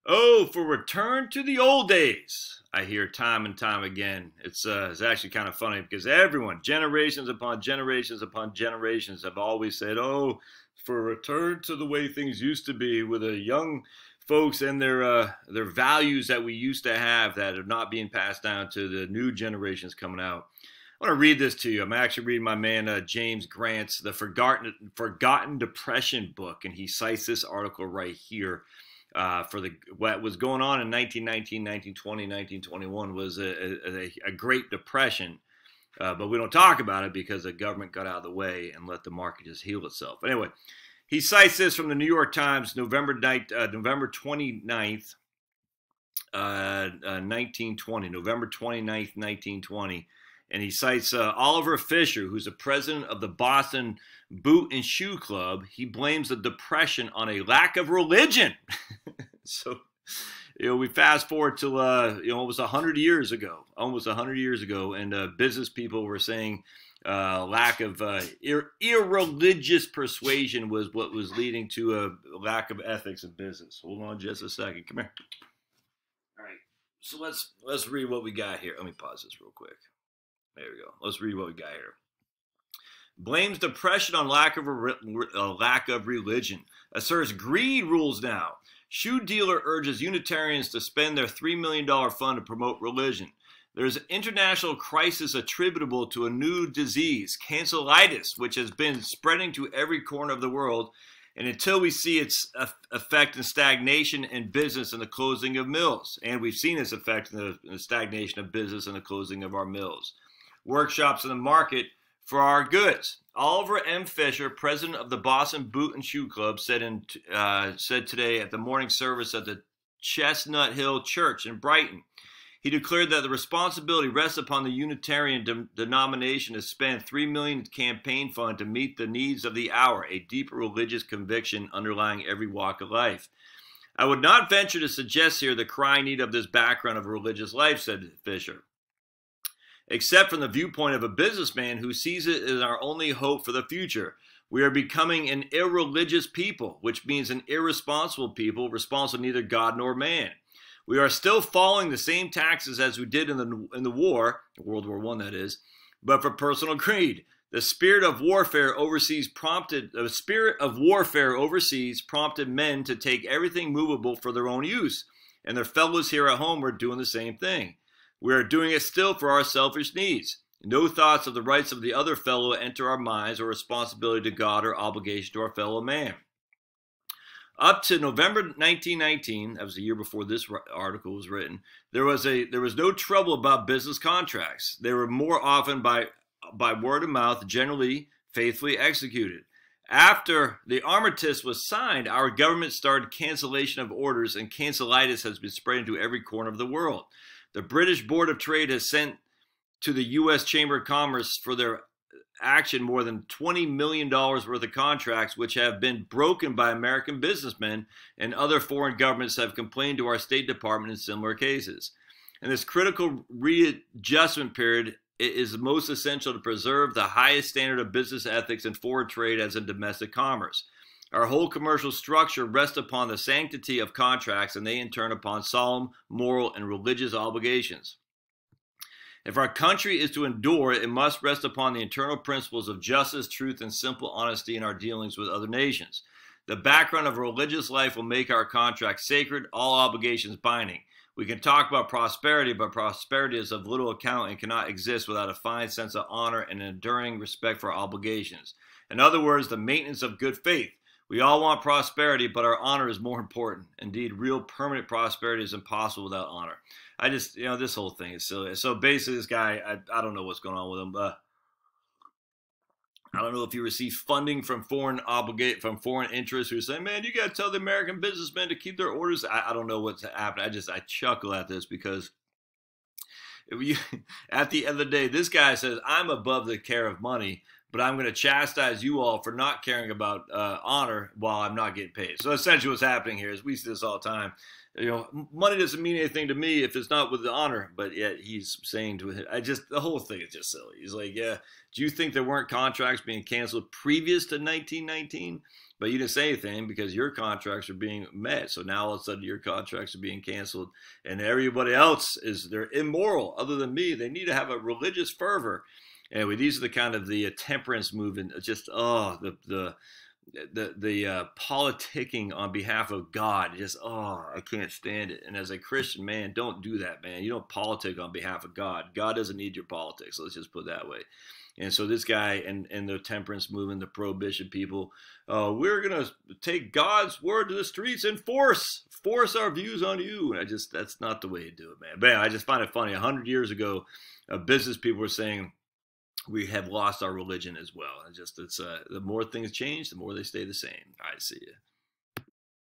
Oh, for return to the old days, I hear time and time again. It's actually kind of funny because everyone, generations upon generations upon generations, have always said, oh, for return to the way things used to be with the young folks and their values that we used to have that are not being passed down to the new generations coming out. I want to read this to you. I'm actually reading my man James Grant's The Forgotten Depression book, and he cites this article right here. For what was going on in 1919, 1920, 1921 was a Great Depression, but we don't talk about it because the government got out of the way and let the market just heal itself. Anyway, he cites this from the New York Times, November 29th, 1920, November 29th, 1920. And he cites Oliver Fisher, who's the president of the Boston Boot and Shoe Club. He blames the Depression on a lack of religion. So, we fast forward to, almost 100 years ago, and business people were saying lack of irreligious persuasion was what was leading to a lack of ethics in business. Hold on just a second. Come here. All right. So let's read what we got here. Let me pause this real quick. There we go. Let's read what we got here. Blames depression on lack of religion. Asserts greed rules now. Shoe dealer urges Unitarians to spend their $3 million fund to promote religion. There's an international crisis attributable to a new disease, cancelitis, which has been spreading to every corner of the world. And until we see its effect in stagnation in business and the closing of mills, and we've seen its effect in the stagnation of business and the closing of our mills. Workshops in the market for our goods. Oliver M. Fisher, president of the Boston Boot and Shoe Club, said today at the morning service at the Chestnut Hill Church in Brighton. He declared that the responsibility rests upon the Unitarian denomination to spend $3 million campaign fund to meet the needs of the hour, a deep religious conviction underlying every walk of life. I would not venture to suggest here the crying need of this background of a religious life, said Fisher, except from the viewpoint of a businessman who sees it as our only hope for the future. We are becoming an irreligious people, which means an irresponsible people, responsible neither God nor man. We are still following the same taxes as we did in the war, World War I that is, but for personal greed. The spirit of warfare overseas prompted men to take everything movable for their own use, and their fellows here at home are doing the same thing. We are doing it still for our selfish needs. No thoughts of the rights of the other fellow enter our minds or responsibility to God or obligation to our fellow man. Up to November 1919, that was the year before this article was written, there was no trouble about business contracts. They were more often by word of mouth, generally faithfully executed. After the armistice was signed, our government started cancellation of orders, and cancelitis has been spreading to every corner of the world. The British Board of Trade has sent to the U.S. Chamber of Commerce for their action more than $20 million worth of contracts, which have been broken by American businessmen, and other foreign governments have complained to our State Department in similar cases. In this critical readjustment period, it is most essential to preserve the highest standard of business ethics in foreign trade as in domestic commerce. Our whole commercial structure rests upon the sanctity of contracts, and they in turn upon solemn, moral, and religious obligations. If our country is to endure, it must rest upon the internal principles of justice, truth, and simple honesty in our dealings with other nations. The background of a religious life will make our contracts sacred, all obligations binding. We can talk about prosperity, but prosperity is of little account and cannot exist without a fine sense of honor and an enduring respect for our obligations. In other words, the maintenance of good faith. We all want prosperity, but our honor is more important. Indeed, real permanent prosperity is impossible without honor. I just, this whole thing is silly. So basically, this guy, I don't know what's going on with him. I don't know if he received funding from foreign interests who are saying, man, you got to tell the American businessmen to keep their orders. I don't know what's happening. I chuckle at this because at the end of the day, this guy says, I'm above the care of money, but I'm going to chastise you all for not caring about honor while I'm not getting paid. So essentially what's happening here is we see this all the time. You know, money doesn't mean anything to me if it's not with the honor, but yet he's saying to it, the whole thing is just silly. He's like, yeah, do you think there weren't contracts being canceled previous to 1919? But you didn't say anything because your contracts are being met. So now all of a sudden your contracts are being canceled and everybody else they're immoral other than me. They need to have a religious fervor. Anyway, these are the kind of the temperance movement, just, the politicking on behalf of God, just, I can't stand it. And as a Christian, man, don't do that, man. You don't politic on behalf of God. God doesn't need your politics. Let's just put it that way. And so this guy and the temperance movement, the prohibition people, we're going to take God's word to the streets and force our views on you. And that's not the way to do it, man. But I just find it funny. 100 years ago, business people were saying, we have lost our religion as well. And it's the more things change, the more they stay the same. I see you.